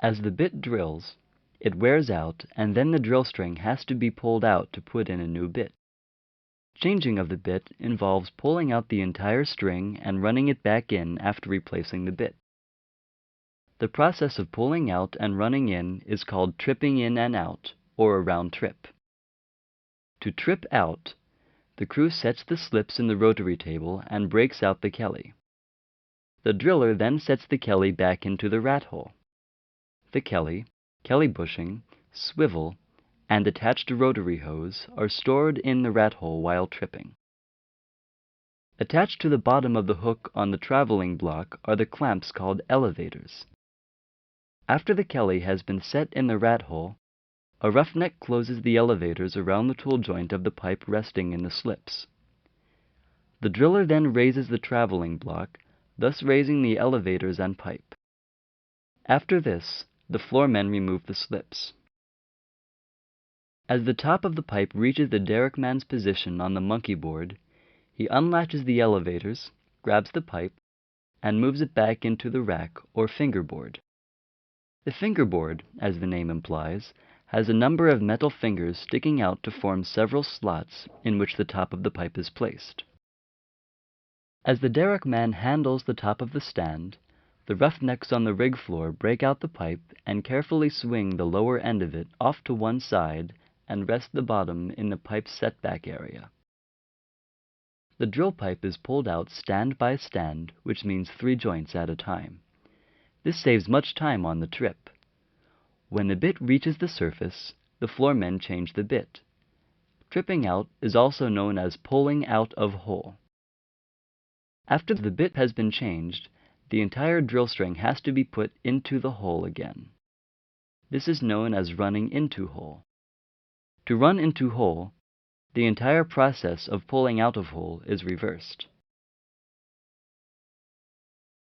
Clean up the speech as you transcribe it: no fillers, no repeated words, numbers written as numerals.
As the bit drills, it wears out, and then the drill string has to be pulled out to put in a new bit. Changing of the bit involves pulling out the entire string and running it back in after replacing the bit. The process of pulling out and running in is called tripping in and out, or a round trip. To trip out, the crew sets the slips in the rotary table and breaks out the Kelly. The driller then sets the Kelly back into the rat hole. The Kelly bushing, swivel, and attached rotary hose are stored in the rat hole while tripping. Attached to the bottom of the hook on the traveling block are the clamps called elevators. After the Kelly has been set in the rat hole, a roughneck closes the elevators around the tool joint of the pipe resting in the slips. The driller then raises the traveling block, thus raising the elevators and pipe. After this, the floormen remove the slips. As the top of the pipe reaches the derrickman's position on the monkey board, he unlatches the elevators, grabs the pipe, and moves it back into the rack or fingerboard. The fingerboard, as the name implies, has a number of metal fingers sticking out to form several slots in which the top of the pipe is placed. As the derrickman handles the top of the stand, the roughnecks on the rig floor break out the pipe and carefully swing the lower end of it off to one side and rest the bottom in the pipe's setback area. The drill pipe is pulled out stand by stand, which means 3 joints at a time. This saves much time on the trip. When the bit reaches the surface, the floormen change the bit. Tripping out is also known as pulling out of hole. After the bit has been changed, the entire drill string has to be put into the hole again. This is known as running into hole. To run into hole, the entire process of pulling out of hole is reversed.